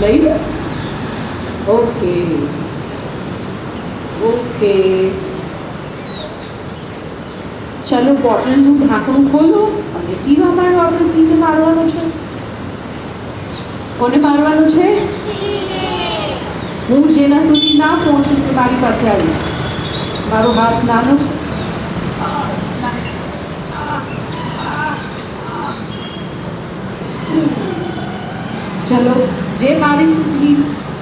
થઈ ગયું? Okay okay, ચલો બોટલનું ઢાંકણું ખોલો અને પીવા માંડો. આપણે સીને મારવાનું છે. કોને મારવાનું છે? હું જેના સુધી ના પહોંચું તો મારી પાસે આવી. મારો હાથ નાનો છે. ચલો, જે મારી સુધી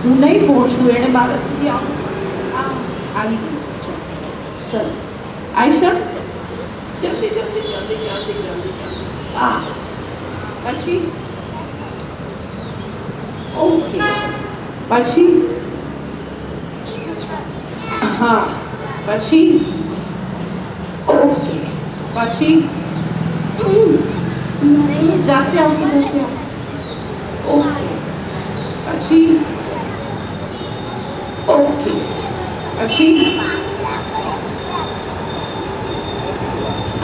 હું નહીં પહોંચું એને મારા સુધી આવી ગયું. સરસ. આયશા, જલ્દી જલ્દી જલ્દી જલ્દી જલ્દી પછી ઓકે, પછી હા, પછી ઓકે, પછી જાતે આવશે જાતે આવશે. ઓકે, પછી ઓકે, પછી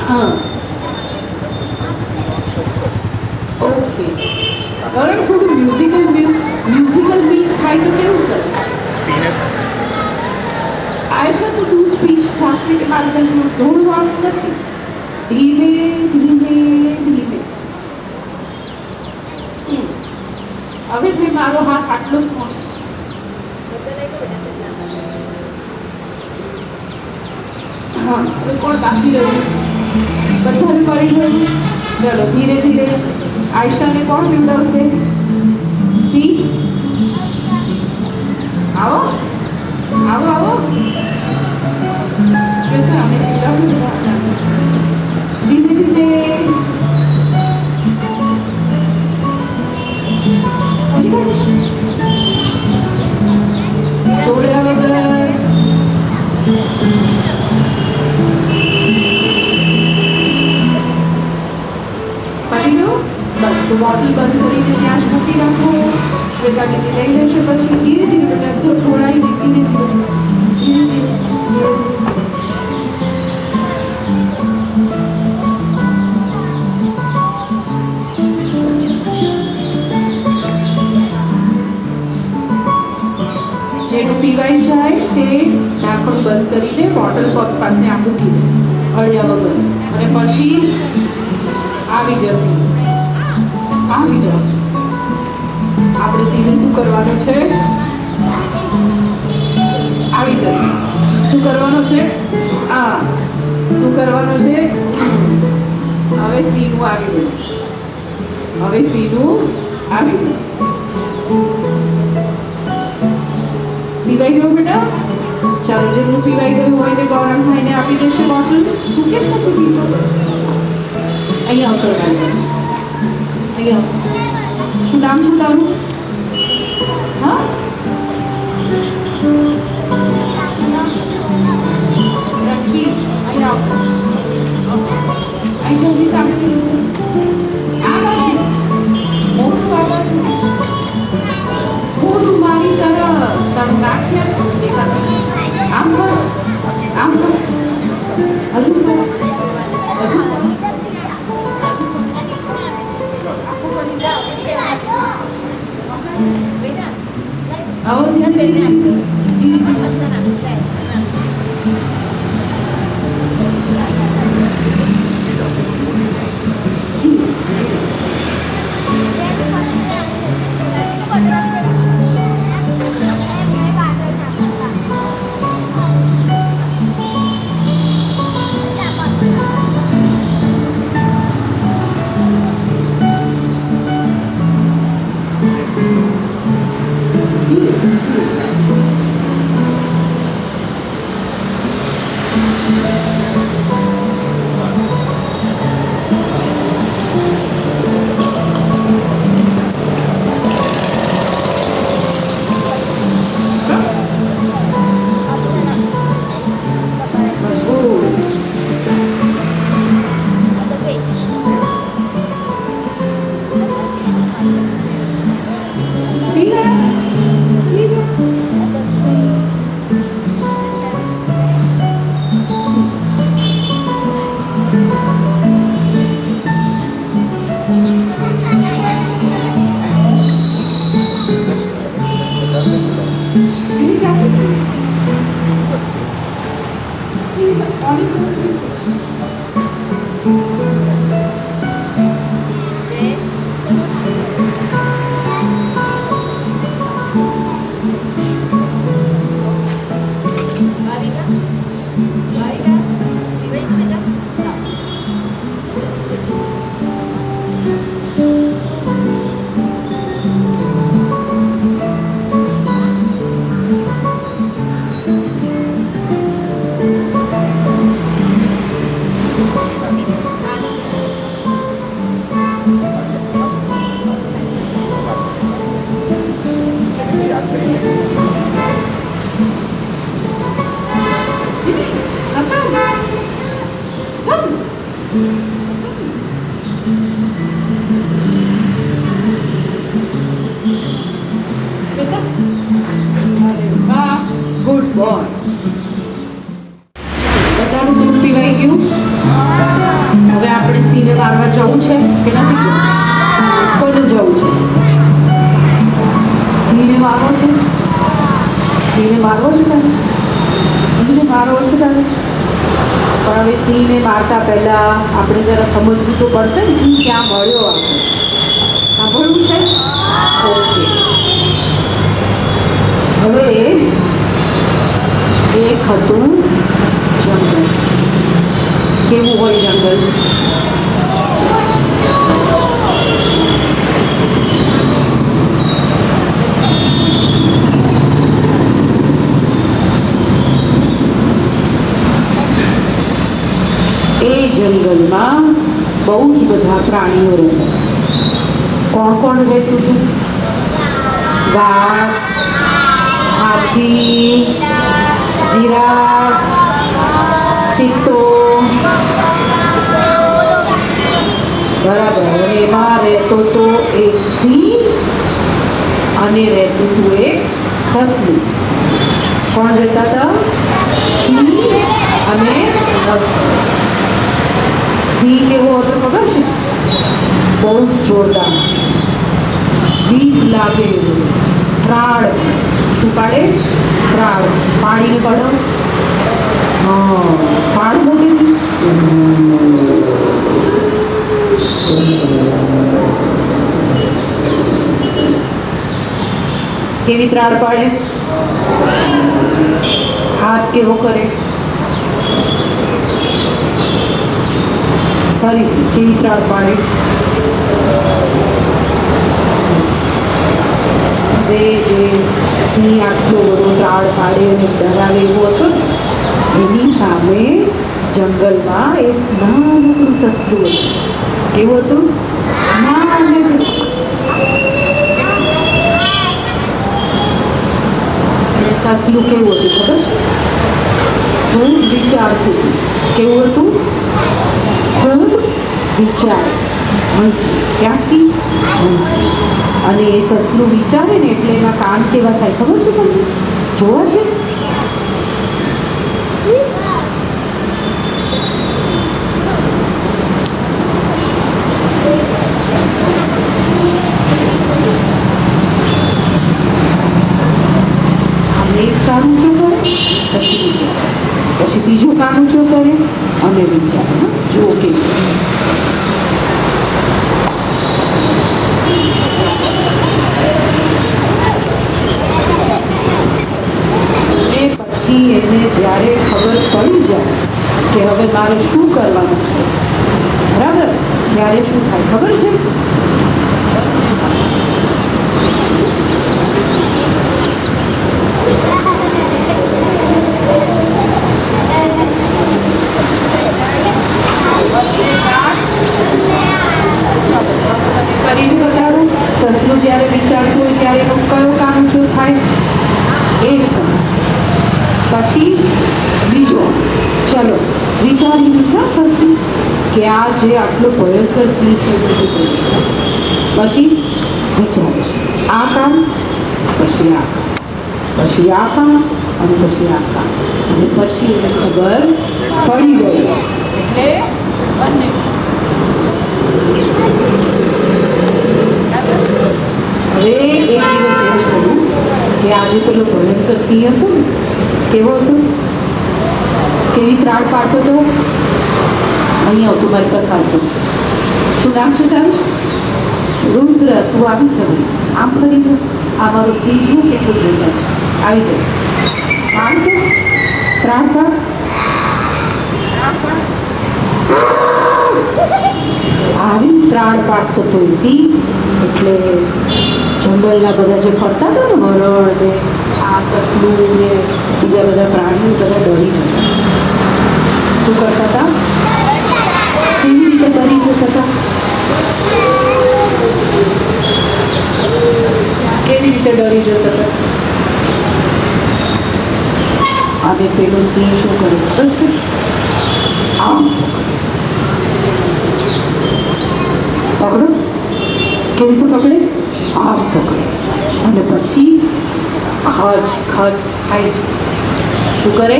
હા ઓકે. બરાબર, થોડું મ્યુઝિકલ બીટ થાય તો કેવું સરસ. આયશા, તો દૂધ પીશ ચાકરી કે મારે તને દોડવાનું નથી. ધીમે ધીમે ધીમે. હવે ભાઈ મારો હાથ આટલો જ પહોંચે. હા, હવે કોણ બાકી રહ્યું? બધાને પડી ગયું. ચલો ધીરે ધીરે. આયશાને કોણ પીવડાવશે? સી, આવો આવો આવો. શ્વેતા, અમે પીવડાવું. ધીરે ધીરે. તોડ્યા વગર. પડી ગયો? બસ, તો બોટલ બંધ કરીને ત્યાં જ મૂકી રાખો. શ્વેતા દીદી લઈ લેશે. પછી ધીરે ધીરે બધા થોડાઈને ધીરે ધીરે ધીરે ધીરે. જેનું પીવાઈ જાય તે ઢાંકણ બંધ કરીને બોટલ પગ પાસે આ મૂકી દે હળ્યા વગર. અને પછી આવી જશે. આપણે સીને શું કરવાનું છે? આવી જશે. શું કરવાનું છે? હા, શું કરવાનું છે? હવે સીનું આવી ગયું. હવે સીનું આવી ગયું. પીવાઈ ગયું બેટા? ચાલો, જેનું પીવાઈ ગયું હોય તે ગૌરવ ભાઈને આપી દેશે બોટલ. તું કેમ નથી પીતો? અહીંયા આવતો અહીંયા. શું નામ છે તારું? હા, રણવીર. અહીંયા આવો. અહીં જલ્દી સામે આ બાજુ. મોટું આ બાજુ. મોટું મારી તરફ. તારું નાક ક્યાં દેખાતું? આમ કરો, આમ કરો. હજુ કરો, હજુ કરો. આવો ધ્યાન લઈને આવી જાઓ. કોને જવું છે? સિંહને મારવો છે? સિંહને મારવો છે તારે? સિંહને મારવો છે તારે? પણ હવે સિંહને મારતા પહેલા આપણે જરા સમજવું તો પડશે ને સિંહ ક્યાં મળ્યો આપણે. સાંભળવું છે? ઓકે. હવે એક હતું જંગલ. કેવું હોય જંગલ? એ જંગલમાં બહુ જ બધા પ્રાણીઓ રહેતા. કોણ કોણ રહેતું હતું? વાઘ, હાથી, જીરાફ, ચિત્તો. બરાબર. એમાં રહેતો તો એક સિંહ અને રહેતું હતું એક સસલું. કોણ રહેતા હતા? સિંહ અને સસલું. સિંહ કેવો હતો ખબર છે? બહુ જોરદાર, બીજ લાગે એવું, ત્રાળ. શું પાડે? ત્રાળ. પાણીને પડો. હા, પાણી મૂકે. કેવી ત્રાળ પાડે? હાથ કેવો કરે? ફરીથી કેવી ત્રાળ પાડે? હવે જે સિંહ આટલો બધો ત્રાળ પાડે અને ડરાવે એવો હતો એની સામે જંગલમાં એક નાનકડું સસલું હતું. કેવું હતું? નાનકડું. અને સસલું કેવું હતું ખબર છે? ખૂબ વિચારતું હતું. કેવું હતું? ખૂબ વિચાર. ક્યાંથી? અને એ સસલું વિચારે ને એટલે એના કાન કેવા થાય ખબર છે તમને? જોવા છે? આમ એક કાન ઊંચો કરે પછી વિચારે, પછી બીજું કાન ઊંચો કરે અને વિચારે. જો કે પછી એને જ્યારે ખબર પડી જાય કે હવે મારે શું કરવાનું છે, બરાબર, ત્યારે શું થાય ખબર છે? કરીને બતાડું. સસલું જ્યારે વિચારતું હોય ત્યારે એનું કયું કામ શું થાય? એક કામ. પછી બીજો. ચલો વિચાર્યું છે સસલું કે આ જે આટલો ભયંકર સિંહ છે એ શું કરું? પછી વિચારે છે આ કામ, પછી આ કામ, પછી આ કામ અને પછી આ કામ. અને પછી એને ખબર પડી ગઈ. એટલે બંને. હવે એક દિવસ એવું થયું કે આજે પેલો ભયંકર સિંહ હતો ને, કેવો હતો? કેવી ત્રાળ પાડતો હતો? અહીંયા આવતું મારી પાસે આવતો. શું નામ છે તારું? રુદ્ર. તું આવી છે ભાઈ, આમ ફરી છે. આ મારો સિંહ છું કેટલું જોતા છે. આવી જાય. આમ તો ત્રાળ પાડ. આવી ત્રાળ પાડતો હતો એ સિંહ. એટલે જંગલના બધા જે ફરતા હતા ને, હરણ ને આ સસલું ને બીજા બધા પ્રાણીઓ બધા ડરી જતા. શું કરતા હતા? કેવી રીતે ડરી જતા હતા? કેવી રીતે ડરી જતા હતા? અને પેલો સિંહ શું કરે ખબર છે? આમ પકડો. કેવી રીતે પકડે? આમ પકડે અને પછી ખચ ખચ ખાય. શું કરે?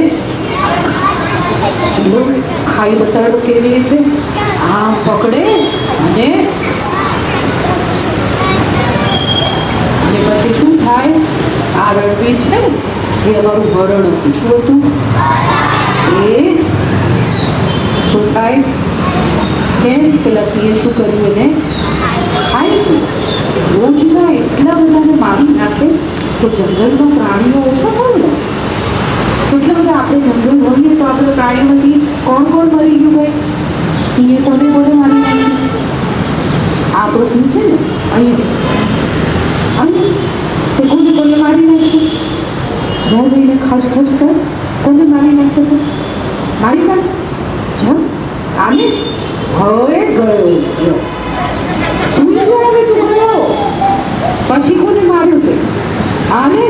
ચલો ખાઈ બતાડો કેવી રીતે. આમ પકડે અને પછી શું થાય? આ રણવીર છે ને એ અમારું હરણ હતું. શું હતું? એ શું થાય? કેમ પેલા સિંહે શું કર્યું? એને ખાઈ ગયું. રોજના એટલા બધાને મારી નાખે તો જંગલમાં પ્રાણીઓ ઓછા હોય ને. કેટલા બધા આપણે જંગલ હોઈએ તો આપણે પ્રાણીઓમાંથી કોણ કોણ મરી ગયું ભાઈ? સિંહે કોને કોને મારી નાખ્યું? આપણો સિંહ છે ને અહીંયા તે કોને કોને મારી નાખ્યું? જ્યાં જઈને ખચ ખચ કર કોને મારી નાખ્યો તો? મારી નાખ જા આને હવે ગયો જો સુઈ જાય હવે તું ગયો. પછી કોને માર્યો તે? આને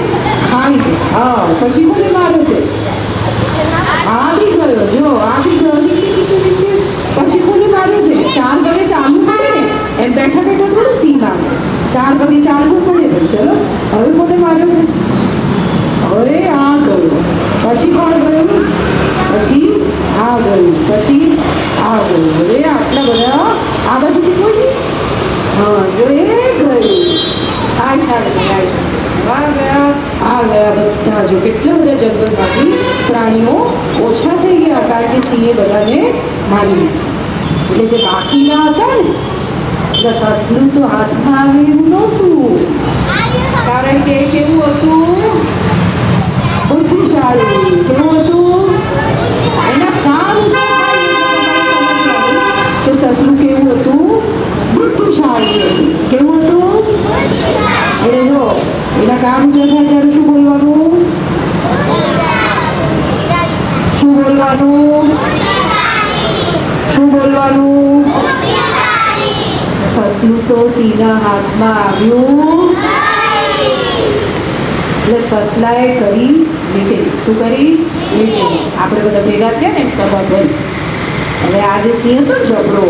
ખાઈ છે. હા પછી કોને માર્યો તે? આવી ગયો જો આવી ગયો પછી કોને માર્યો તે? 4 વાગે ચાલુ પડે ને એમ બેઠા બેઠા થોડું સિંહ મારે. 4 વાગે ચાલવું પડે ને. ચલો હવે કોને માર્યો તે? હવે આ ગયો. પછી કોણ ગયું? પછી આ ગયું. પછી આ ગયું. હવે આટલા બધા આ બાજુથી કોઈ નહીં. હા જો એ ગયું. આ ગયા બધા. જો કેટલા બધા જંગલમાંથી પ્રાણીઓ ઓછા થઈ ગયા કારણ કે સિંહે બધાને મારી નાખ્યા. એટલે જે બાકીના હતા ને સસલું તો હાથમાં આવે એવું નહોતું કારણ કે કેવું હતું? બુદ્ધિશાળી. કેવું હતું? એના કામ કે સસલું કેવું હતું? બુદ્ધિશાળી હતું. કેવું હતું? એટલે જો એના કામ ઊંચા થાય ત્યારે શું બોલવાનું? શું બોલવાનું? શું બોલવાનું? સસલું તો સિંહના હાથમાં આવ્યું એટલે સસલાએ કરી મીટિંગ. શું કરી? મીટિંગ. આપણે બધા ભેગા થયા ને એક સભા કરી. હવે આ જે સિંહ હતો ને જબરો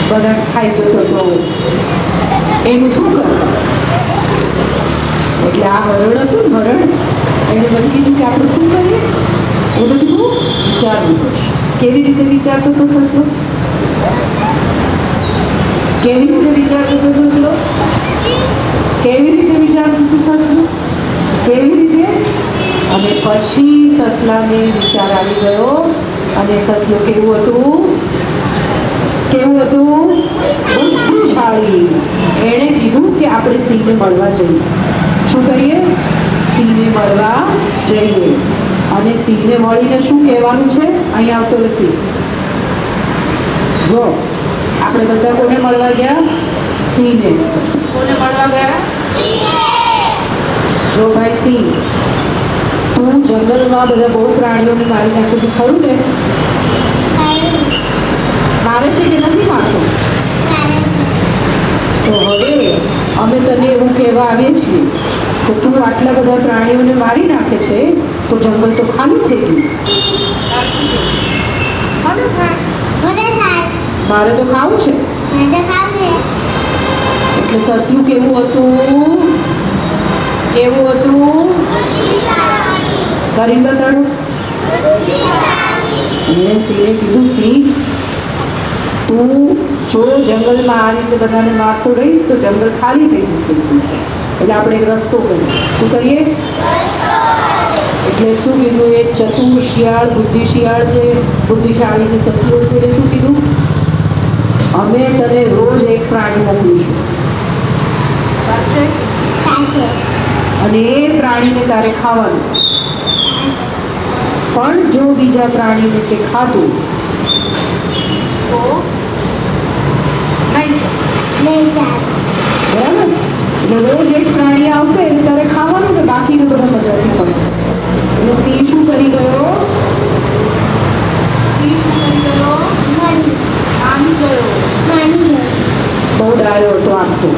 બધા ખાઈ જતો હતો એનું શું કરવું? એટલે આ હરણ હતું ને હરણ એને બધું કીધું કે આપણે શું કરીએ? એ બધું વિચારવું પડશે. કેવી રીતે વિચારતો હતો સસલો? કેવી રીતે વિચારતો હતો સસલો? કેવી રીતે વિચારતો હતો સસલો? કેવી રીતે? અને પછી સસલાને વિચાર આવી ગયો અને સસલો કેવું હતું? કેવું હતું? બુદ્ધિશાળી. એણે કીધું કે આપણે સિંહને મળવા જઈએ. શું કરીએ? સિંહને મળવા જઈએ. અને સિંહને મળીને શું કહેવાનું છે? અહીંયા આવતો નથી. જો આપણે બધા કોને મળવા ગયા? સિંહને. કોને મળવા ગયા? જો ભાઈ સિંહ તું જંગલમાં બધા બહુ પ્રાણીઓને મારી નાખે છે ખરું ને? મારે છે કે નથી મારતો? તો હવે અમે તને એવું કહેવા આવીએ છીએ કે તું આટલા બધા પ્રાણીઓને મારી નાખે છે તો જંગલ તો ખાલી થઈ ગયું. મારે તો ખાવું છે. એટલે સસલું કેવું હતું? કેવું હતું? કરીને બતાડો. એને સિંહે કીધું સિંહ તું જો જંગલમાં આ રીતે બધાને મારતો રહીશ તો જંગલ ખાલી થઈ જશે. એટલે આપણે એક રસ્તો કરીએ. શું કરીએ? એટલે શું કીધું? એ ચતુર શિયાળ બુદ્ધિશાળી છે સસલું એટલે શું કીધું? અમે તને રોજ એક પ્રાણી મોકલીશું અને એ પ્રાણીને તારે ખાવાનું. પણ જો બીજા પ્રાણીને તે ખાધું તો બરાબર? એટલે રોજ એક પ્રાણી આવશે એટલે તારે ખાવાનું ને બાકીને બધા મજાથી પડે. એટલે સિંહ શું કરી ગયો? બહુ ડાયો હતો આમ તો.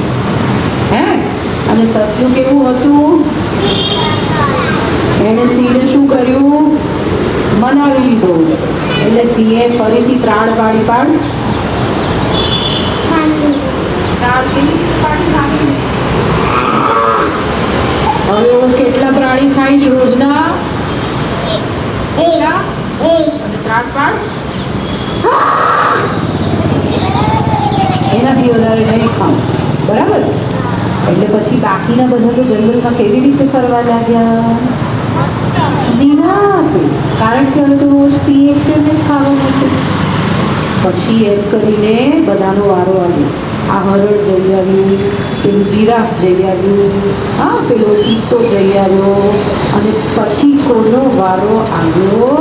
હે? અને સસલું કેવું હતું? એને સિંહને શું કર્યું? મનાવી લીધો. એટલે સિંહે ફરીથી પ્રાણ પાડી હવે હું કેટલા પ્રાણી ખાઈશ રોજના? અને પ્રાણ પાડ નહીં ખાઉં, બરાબર? એટલે પછી બાકીના બધા તો જંગલમાં કેવી રીતે ફરવા લાગ્યા? નિરાંતે, કારણ કે હવે તો રોજથી એક જ ખાવાનું છે. પછી એમ કરીને બધાનો વારો આવ્યો. આ હરણ જઈ આવ્યું, પેલું જીરાફ જઈ આવ્યું, હા પેલો ચિત્તો જઈ આવ્યો, અને પછી કોનો વારો આવ્યો?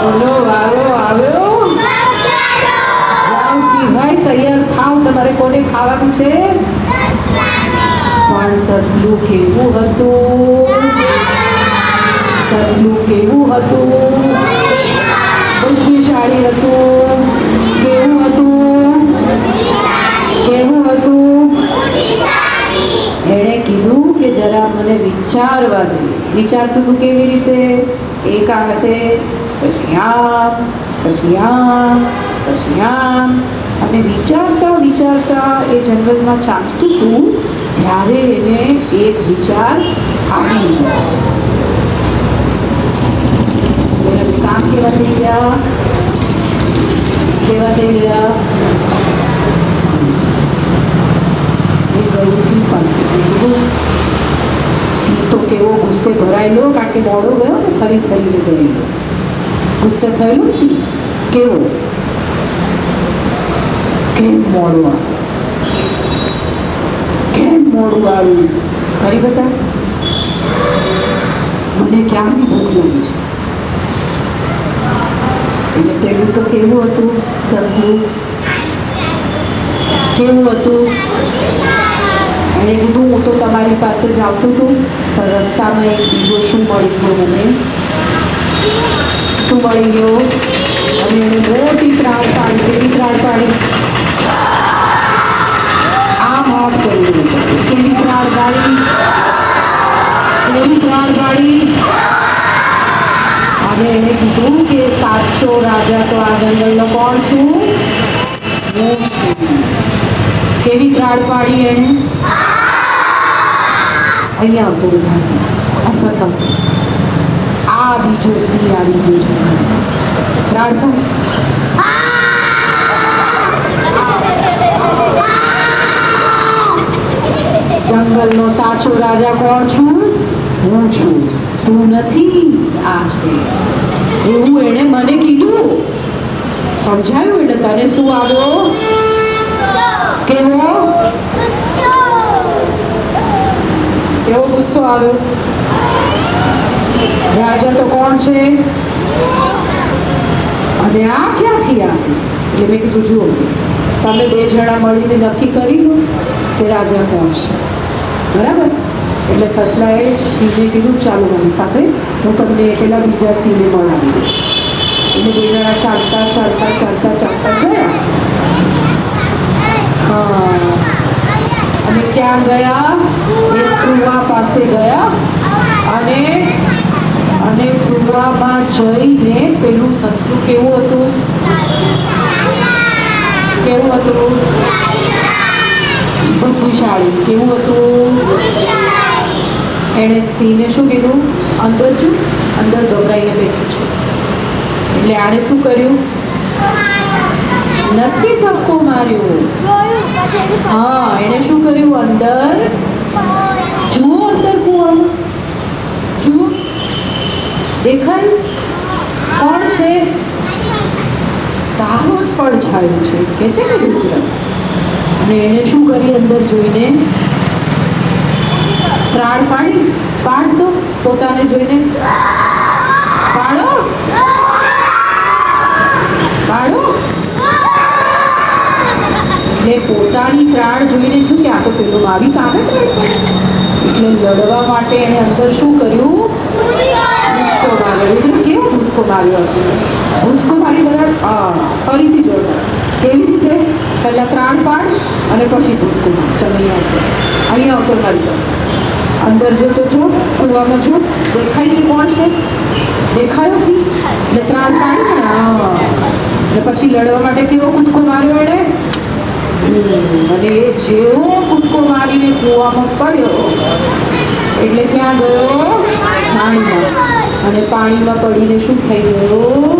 કોનો વારો આવ્યો? ભાઈ તૈયાર થાવ, તમારે કોને ખાવાનું છે? પણ સસલું કેવું હતું? સસલું કેવું હતું? બુદ્ધિશાળી હતું. કેવું હતું? કેવું હતું? એણે કીધું કે જરા મને વિચારવા દે. વિચારતું તું કેવી રીતે? એક આ હાથે, પછી આમ, પછી આમ, પછી આમ, અને વિચારતા વિચારતા એ જંગલમાં ચાલતું હતું ત્યારે એને એક વિચાર આવી ગયો. એના કામ કેવા થઈ ગયા? કેવા થઈ ગયા? એ ગયું સિંહ પાસે. સિંહ તો કેવો ગુસ્સે ભરાયેલો, કારણ કે મોડો ગયો ને ફરી ફરીને ગયેલો. ગુસ્સે થયેલો સિંહ કેવો? કેમ મોડું આવ્યું? કેમ મોડું આવ્યું? ખરી બતા, મને ક્યાંની ભૂખ લાગી છે. એટલે પેલું તો કેવું હતું? સસલું કેવું હતું? એને કીધું હું તો તમારી પાસે જ આવતું હતું, પણ રસ્તામાં એક બીજો શું મળી ગયો મને? શું મળી ગયો? અને એને મોટી ત્રાળ પાડી. કેવી ત્રાળ પાડી? આમ હાથ કરી. કેવી ત્રાળ પાડી? કેવી ત્રાળ પાડી? અને એને કીધું કે સાચો રાજા તો આ જંગલનો કોણ છું? હું છું. કેવી ત્રાળ પાડી એને? અહીંયા આવતો બધા. આ બીજો સિંહ આવી ગયો છે. ત્રાળ પાડી. જંગલનો સાચો રાજા કોણ છું? હું છું. તું નથી, આ છે. એવું એણે મને કીધું. સમજાયું? એટલે તને શું આવ્યો? કેવો? કેવો ગુસ્સો આવ્યો? રાજા તો કોણ છે? અને આ ક્યાંથી આવ્યું? એટલે મેં કીધું જુઓ, તમે બે જણા મળીને નક્કી કરી લો કે રાજા કોણ છે, બરાબર? એટલે સસલાએ સિંહને કીધું ચાલો મારી સાથે, હું તમને પેલા બીજા સિંહને મળાવી દઉં. એટલે બે જણા ચાલતા ચાલતા ચાલતા ચાલતા ગયા. હા, અને ક્યાં ગયા? એક કુવા પાસે ગયા. અને કુવામાં જઈને પેલું સસલું કેવું હતું? કેવું હતું? બુદ્ધિશાળી. કેવું હતું? એણે સિંહને શું કીધું? અંદર જો, અંદર ગભરાઈને બેઠું છે. એટલે આણે શું કર્યું? નથી ધક્કો માર્યો. હા, એણે શું કર્યું? અંદર જુઓ, અંદર કુવામાં જુઓ, દેખાયું? કોણ છે? તારો જ પડછાયો છે કે છે ને મિત્ર. અને એણે શું કરી? અંદર જોઈને ત્રાળ પાડી. પાડ દો પોતાને જોઈને. પાડો, પાડો. એટલે પોતાની ત્રાળ જોઈને શું કે આ તો પેલો મારી સામે એટલે લડવા માટે એણે અંદર શું કર્યું? ભૂસકો માર્યો. મિત્રો કેવો ભૂસકો માર્યો હશે? ભૂસકો મારી બધા ફરીથી જોડતા. કેવી રીતે? પહેલા ત્રાળ પાડ અને પછી ભૂસકો માર. ચાલો અહીંયા આવતો મારી પાસે. અંદર જો તો જો, કુવામાં જો, દેખાય છે કોણ છે? દેખાયો સિંહ? એટલે ત્રાળ પાડી ને. એટલે પછી લડવા માટે કેવો કૂદકો માર્યો એણે? અને જેવો કૂદકો મારીને કૂવામાં પડ્યો એટલે ક્યાં ગયો? પાણીમાં. અને પાણીમાં પડીને શું થઈ ગયો?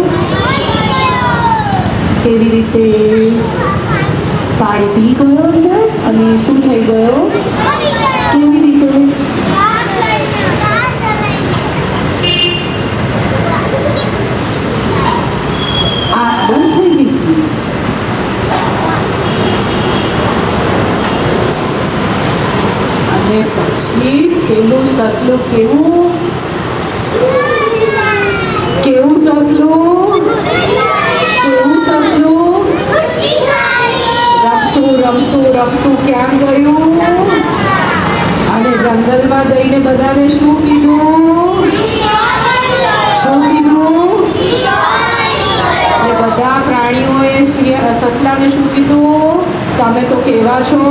કેવી રીતે? પાણી પી ગયો અંદર અને શું થઈ ગયો? કેવી રીતે? આંખ બંધ થઈ ગઈ. અને પછી પેલું સસલું કેવું સસલું? રમતું ક્યાં ગયું? અને જંગલમાં જઈને બધાને શું કીધું? અને બધા પ્રાણીઓએ સસલાને શું કીધું? તમે તો કેવા છો?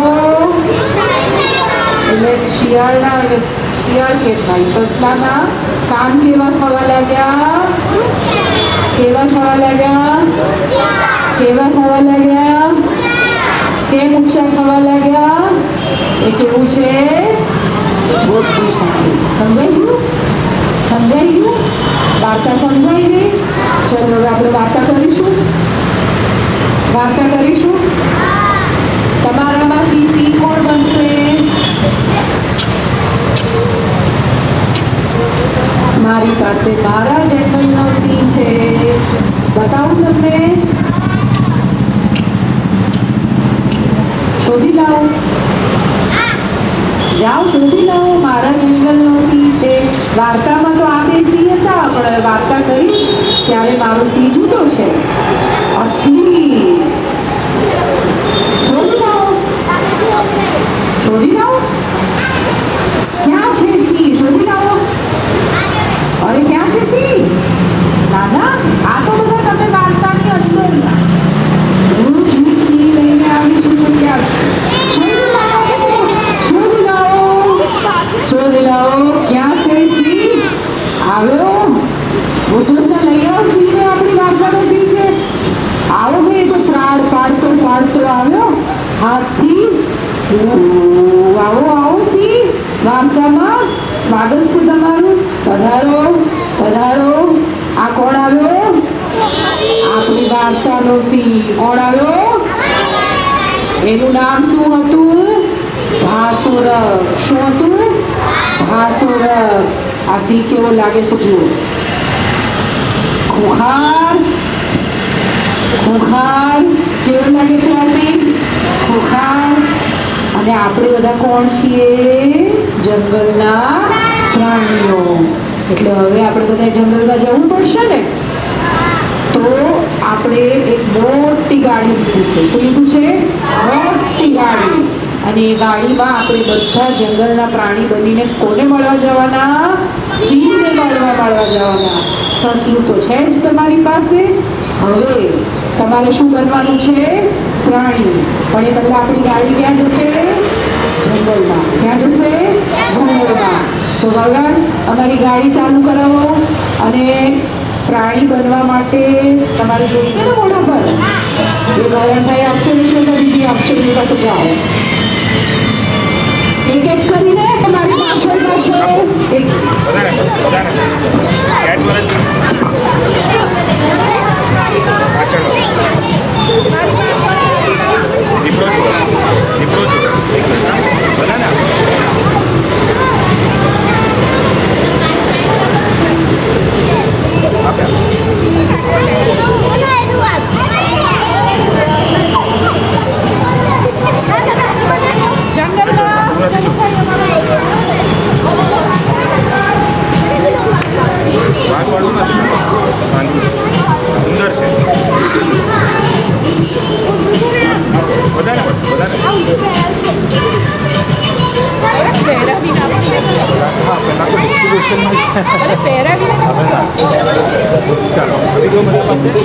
એટલે શિયાળ કે ભાઈ સસલાના કાન કેવા થવા લાગ્યા? કેમ ઊંચા થવા લાગ્યા? એ કેવું છે? સમજાઈ ગયું? વાર્તા સમજાઈ ગઈ? ચલો હવે આપણે વાર્તા કરીશું. તમારામાંથી સિંહ કોણ બનશે? મારી પાસે મારા જંગલનો સિંહ છે. બતાવું તમને? શોધી લાવો. જાઓ શોધી લાવો. મારા જંગલનો સિંહ છે. વાર્તામાં તો આ બે સિંહ હતા, પણ હવે વાર્તા કરીશ ત્યારે મારો સિંહ જુદો છે, અસલી. શોધી લાવો. ક્યાં છે સિંહ? શોધી લાવો. અરે ક્યાં છે સિંહ? ના, આ તો બધા તમે વાર્તાની અંદર હું સિંહ લઈને આવીશું તો ક્યાં છે? શોધી લાવો. ક્યાં છે સિંહ? આવ્યો? બુદ્ધને લઈ આવો સિંહને. આપણી વાર્તાનો સિંહ છે. આવો ભાઈ, તો પ્રાણ પાડતો આવ્યો હાથથી. આવો સિંહ, વાર્તામાં સ્વાગત છે તમારું. પધારો. આ કોણ આવ્યો? આપણી વાર્તાનો સિંહ. કોણ આવ્યો? એનું નામ શું હતું? ભાસુરક. શું હતું? ભાસુરક. આ સિંહ કેવો લાગે છે જુઓ. ખુખાર. કેવો લાગે છે આ સિંહ? ખુખાર. અને આપણે બધા કોણ છીએ? જંગલના પ્રાણીઓ. એટલે હવે આપણે બધા જંગલમાં જવું પડશે ને, તો આપણે એક મોટી ગાડી લીધી છે. શું લીધું છે? મોટી ગાડી. અને એ ગાડીમાં આપણે બધા જંગલના પ્રાણી બનીને કોને મળવા જવાના? સિંહને મળવા જવાના. સસલું તો છે જ તમારી પાસે. હવે તમારે શું બનવાનું છે? પ્રાણી. પણ એ પહેલા આપણી ગાડી ક્યાં જશે? જંગલમાં. ક્યાં જશે? જંગલમાં. તો ભગવાન અમારી ગાડી ચાલુ કરાવો. અને પ્રાણી બનવા માટે તમારે જોઈશે ને મોઢા પર? એ ગૌરવભાઈ આપશે ને શ્વેતા દીદી આપશે? એની પાસે જાઓ. એક કરીને તમારી પાછળ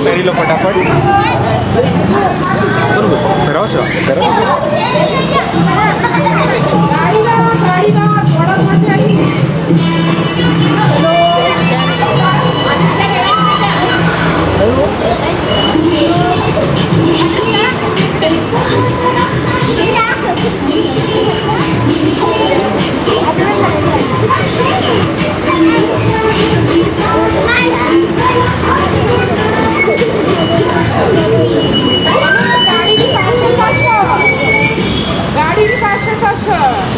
પહેરી લો ફટાફટ. બરોબર પહેરાવો છો? પાછળ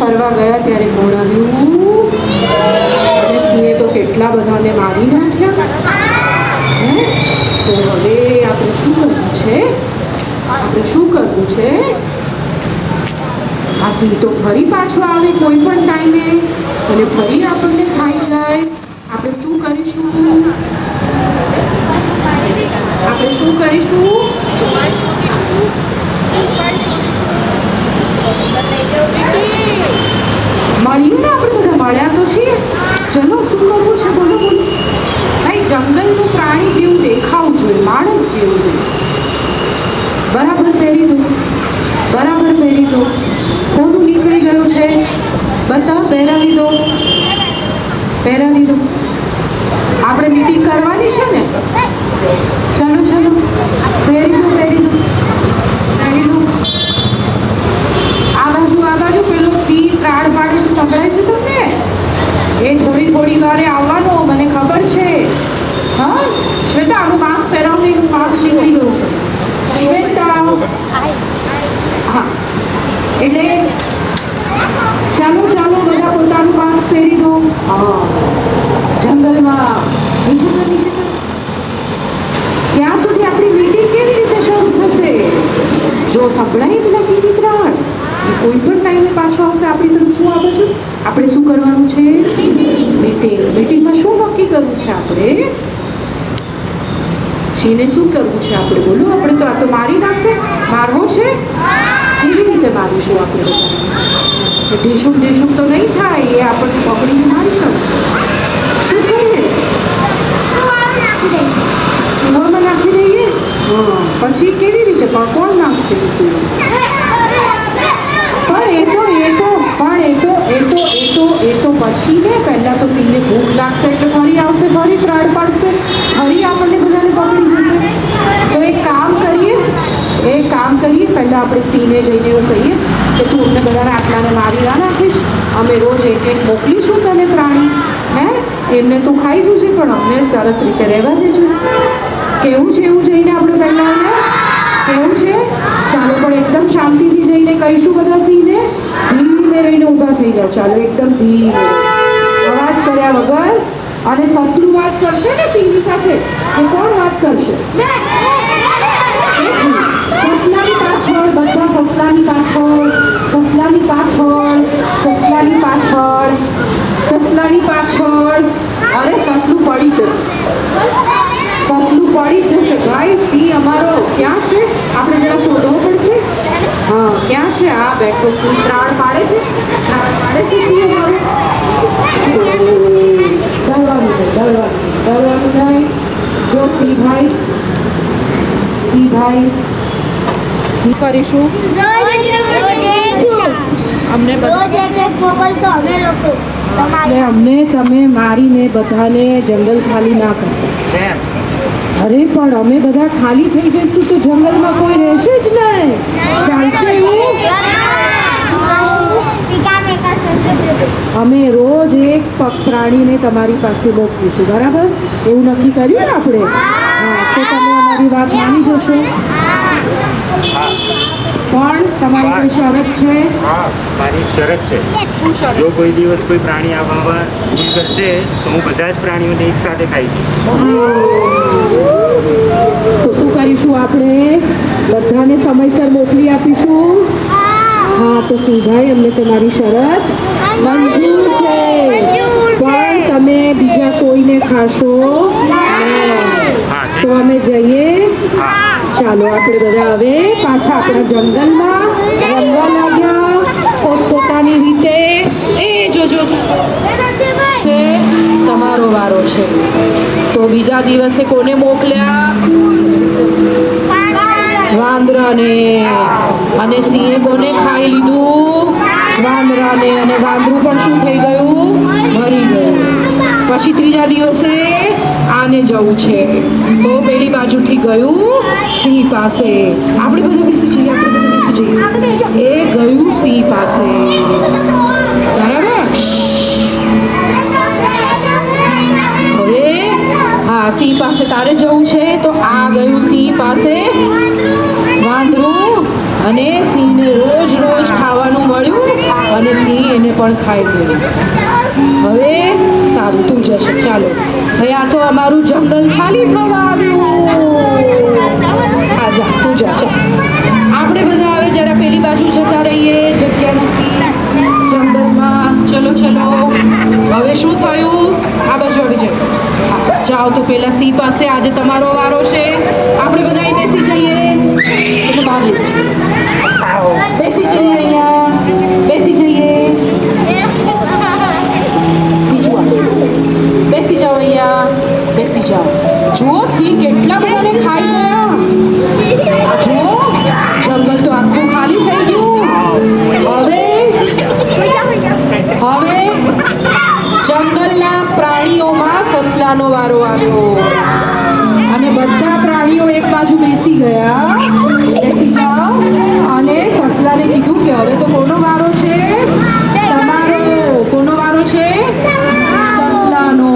ફરવા ગયા ત્યારે બોલાવ્યું અને સિંહે તો કેટલા બધાને મારી નાખ્યા. હે? તો હવે આપણે શું કરવું છે? આ સિંહ તો ફરી પાછો આવે કોઈ પણ ટાઈમે અને ફરી આપણને ખાઈ જાય. આપણે શું કરીશું? મળ્યું ને, આપણે બધા મળ્યા તો છીએ. ચલો, શું કરવું છે? બોલો. ભાઈ, જંગલનું પ્રાણી જેવું દેખાવું જોઈએ, માણસ જેવું. બરાબર પહેરી દો. કોનું નીકળી ગયું છે? બધા પહેરાવી દો. આપણે મીટિંગ કરવાની છે ને? ચલો પહેરી દો. આ બાજુ પેલો સિંહ ત્રાડ પાડે છે, સંભળાય છે તમને? એ થોડી વારે આવવાનો, મને ખબર છે. હા, શ્વેતા, આનું માસ્ક પહેરાવને, એનું માસ્ક નીકળી ગયું. શ્વેતા, હા, એટલે ચાલો બધા પોતાનું માસ્ક પહેરી દો. હા, જંગલમાં નીચે ત્યાં સુધી આપણી મીટિંગ કેવી રીતે શરૂ થશે? જો સંભળાય પેલા સિંહ ત્રણ એ કોઈ પણ ટાઈમે પાછો આવશે આપણી તરફ. શું આ બાજુ આપણે શું કરવાનું છે? મીટિંગમાં શું નક્કી કરવું છે આપણે? સિંહને શું કરવું છે આપણે? બોલો. આપણે તો આ તો મારી નાખશે. મારવો છે? કેવી રીતે મારીશું આપણે બધાને? ઢેસુક તો નહીં થાય. એ આપણને પકડીને મારી નાખશે. શું કરીએ? કૂવામાં નાખી દઈએ. હા, પછી કેવી રીતે? પણ કોણ નાખશે? પછી ને પહેલાં તો સિંહને ભૂખ લાગશે એટલે ફરી આવશે, ફરી ત્રાડ પાડશે, ફરી આપણને બધાને પકડી જશે. તો એક કામ કરીએ પહેલાં આપણે સિંહને જઈને એવું કહીએ કે તું અમને બધાને આટલાને મારી ના નાખીશ. અમે રોજ એક મોકલીશું તને પ્રાણી. હે, એમને તું ખાઈ જશે પણ અમને સરસ રીતે રહેવા દેજો. કેવું છે એવું જઈને આપણે પહેલાં કેવું છે? ચાલો પણ એકદમ શાંતિથી જઈને કહીશું બધા સિંહને. ધીમે રહીને ઊભા થઈ જાઓ. ચાલો એકદમ ધીમે, અવાજ કર્યા વગર. અને સસલું વાત કરશે ને સિંહની સાથે કે કોણ વાત કરશે? સસલાની પાછળ, બધા સસલાની પાછળ, સસલાની પાછળ, સસલાની પાછળ, સસલાની પાછળ. અરે સસલું પડી જશે, સસલું પડી જશે ભાઈ. સિંહ અમારો ક્યાં છે? આપણે જરા શોધવો પડશે. હા, ક્યાં છે? આ બેઠો સિંહ. ત્રાડ પાડે છે સિંહ અમારો. ડરવાનું નહીં. જો સિંહ ભાઈ શું કરીશું? અમને એટલે અમને તમે મારીને બધાને જંગલ ખાલી ના કરતા. જેમ અરે પણ અમે બધા ખાલી થઈ જઈશું તો જંગલમાં કોઈ રહેશે જ નહીં. ચાલશે એવું? અમે રોજ એક પ્રાણીને તમારી પાસે મોકલીશું. બરાબર? એવું નક્કી કર્યું ને આપણે? હા, તો તમે અમારી વાત માની જશો. પણ તમારી કોઈ શરત છે? હા, મારી શરત છે. શું શરત? જો કોઈ દિવસ કોઈ પ્રાણી આવવા ભૂલ કરશે તો હું બધા જ પ્રાણીઓને એક સાથે ખાઈ જઈશ. તો શું કરીશું આપણે? બધાને સમયસર મોકલી આપીશું. હા, તો સિંહભાઈ અમને તમારી શરત મંજૂર છે. પણ તમે બીજા કોઈને ખાશો તો અમે જઈએ. ચાલો આપણે બધા હવે પાછા આપણા જંગલમાં રમવા લાગ્યા પોતપોતાની રીતે. એ જોજો તમારો વારો છે. તો બીજા દિવસે કોને મોકલ્યા? વાંદરાને. અને સિંહે કોને ખાઈ લીધું? વાંદરાને. અને વાંદરું પણ શું થઈ ગયું? મરી ગયું. પછી ત્રીજા દિવસે આને જવું છે તો પેલી બાજુથી ગયું સિંહ પાસે. આપણે બધા બેસી જઈએ. એ ગયું સિંહ પાસે. બરાબર? હવે હા, સિંહ પાસે તારે જવું છે તો આ ગયું સિંહ પાસે વાંદરું. અને સિંહને રોજ ખાવાનું મળ્યું અને સિંહ એને પણ ખાઈ ગયું. હવે સારું, તું જશે. ચાલો ભાઈ, આ તો અમારું જંગલ ખાલી થવા આવ્યું. હા, જા તું જા. ચાલ આપણે બધા હવે જરા પેલી બાજુ જતા રહીએ. જગ્યા નથી જંગલમાં. ચલો હવે શું થયું? આ બાજુ આવી જાઓ. જાઓ તો પેલા સિંહ પાસે. આજે તમારો વારો છે. આપણે બધા અહીં બેસી જઈએ. એટલે બહાર લઈ જાઓ. બેસી જઈએ. અહીંયા બેસી જઈએ. બેસી જાઓ. અહીંયા બેસી જાઓ. જુઓ સિંહ કેટલા બધાને ખાઈ ગયા. જુઓ જંગલ તો આખું ખાલી થઈ ગયું. હવે જંગલના પ્રાણીઓમાં સસલાનો વારો આવ્યો. અને બધા પ્રાણીઓ એક બાજુ બેસી ગયા. બેસી જાઓ. અને સસલાને કીધું કે હવે તો કોનો વારો છે? તમારો. કોનો વારો છે? સસલાનો.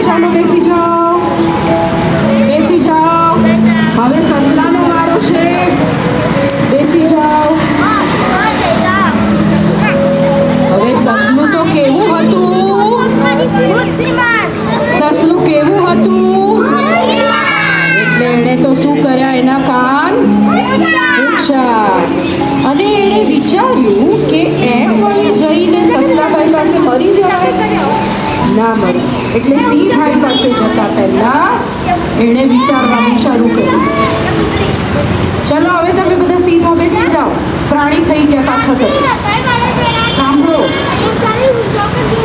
ચાલો બેસી જાઓ. વિચાર્યું કે એમ વળી જઈને સસલાભાઈ પાસે મરી જવાય ના મરે. એટલે સિંહ ભાઈ પાસે જતા પહેલા એણે વિચારવાનું શરૂ કર્યું. ચલો હવે તમે બધા સીધા બેસી જાઓ. પ્રાણી થઈ ગયા પાછા તમે. સાંભળો.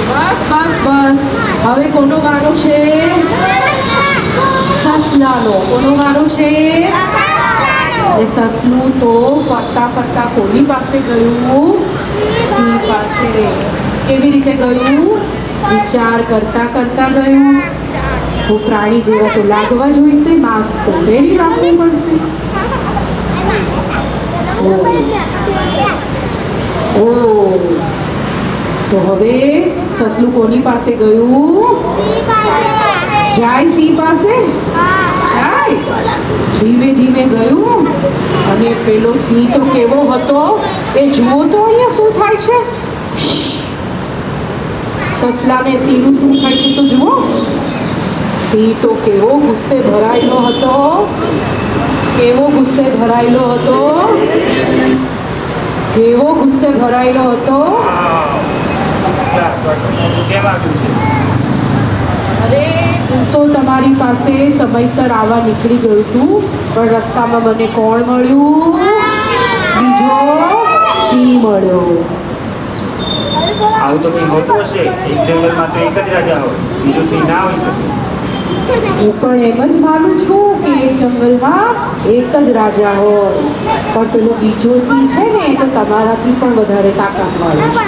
બસ બસ બસ. હવે કોનો ગાળો છે? સસલાનો. કોનો ગાળો છે? એ સસલું તો ફરતા ફરતા કોની પાસે ગયું? સિંહ પાસે. કેવી રીતે ગયું? વિચાર કરતા કરતા ગયું. તો પ્રાણી જેવા તો લાગવા જોઈશે, માસ્ક તો પહેરી રાખવું પડશે. ઓ તો હવે સસલું કોની પાસે ગયું? જાય સિંહ પાસે. જાય ધીમે ધીમે ગયું. અને પેલો સિંહ તો કેવો હતો એ જુઓ તો અહીંયા શું થાય છે. સસલાને સિંહનું શું થાય છે તો જુઓ. સિંહ તો કેવો ગુસ્સે ભરાયેલો હતો. કેવો ગુસ્સે ભરાયેલો હતો. કેવો ગુસ્સે ભરાયેલો હતો. અરે હું તો તમારી પાસે સમયસર આવવા નીકળી ગયું હતું, પણ રસ્તામાં મને કોણ મળ્યું? બીજો સિંહ મળ્યો. આવું તો કંઈ મોટું હશે. એક જંગલમાં તો એક જ રાજા હોય, બીજો સિંહ ના હોય શકે. હું પણ એમ જ માનું છું કે એક જંગલમાં એક જ રાજા હોય, પણ પેલો બીજો સિંહ છે ને એ તો તમારાથી પણ વધારે તાકાતવાળો છે.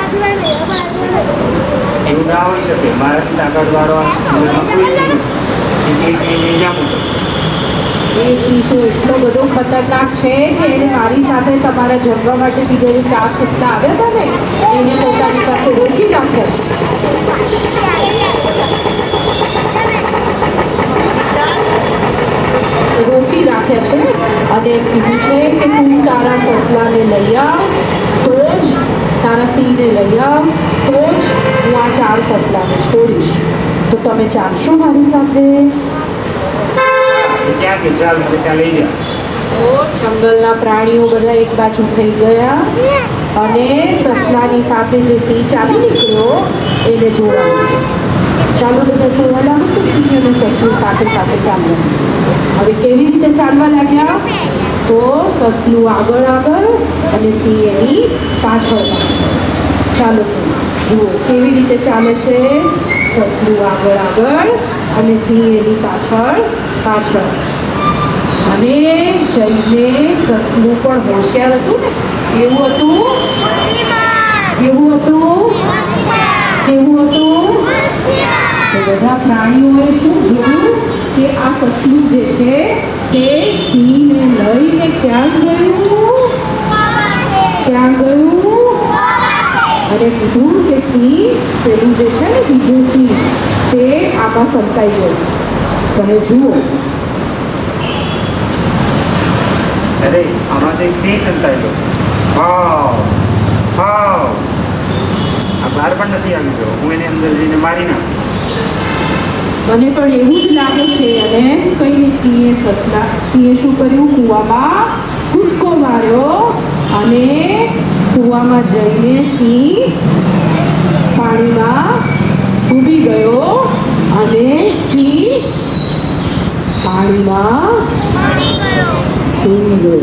એવું ના હોઈ શકે. મારાથી તાકાતવાળો આ જંગલમાં કોઈ સિંહ નથી. એટલે સિંહ લઈ જાઉં. એ સિંહ તો એટલો બધો ખતરનાક છે કે એને મારી સાથે તમારા જમવા માટે બીજા જે 4 સસલા આવ્યા હતા ને એને પોતાની પાસે રોકી રાખ્યા છે. રોકી રાખ્યા છે અને કીધું છે કે તું તારા સસલાને લઈ આવ તો જ, તારા સિંહને લઈ આવ તો જ હું આ 4 સસલાને છોડીશ. તો તમે ચાલશો મારી સાથે? ક્યાં છે? ચાલ મને ત્યાં લઈ જા. તો જંગલના પ્રાણીઓ બધા એક બાજુ થઈ ગયા અને સસલાની સાથે જે સિંહ ચાલી નીકળ્યો એને જોડાવ્યો. ચાલો બધા જોવા લાગો તો સિંહ અને સસલું સાથે સાથે ચાલવા. હવે કેવી રીતે ચાલવા લાગ્યા? તો સસલું આગળ આગળ અને સિંહ એની પાછળ પાછળ. ચાલો જુઓ કેવી રીતે ચાલે છે. સસલું આગળ આગળ અને સિંહ એની પાછળ પાછળ. અને જઈને સસલું પણ હોશિયાર હતું ને. કેવું હતું? કેવું હતું? કેવું હતું? તો બધા પ્રાણીઓએ શું જોયું કે આ સસલું જે છે તે સિંહને લઈને ક્યાં ગયું? ક્યાં ગયું? અને કીધું કે સિંહ પેલું જે છે ને બીજું સિંહ તે આમાં સંતાઈ ગયું. તમે જુઓ. અરે આમાં તો એક સિંહ સંતાયેલો. હાવ હાવ આ બહાર પણ નથી આવી ગયો. હું એને અંદર જઈને મારી નાખું. મને પણ એવું જ લાગે છે. અને કઈ સિંહે શું કર્યું? કૂવામાં કૂદકો માર્યો અને કૂવામાં જઈને સિંહ પાણીમાં ડૂબી ગયો અને સિંહ પાણીમાં સૂઈ ગયો.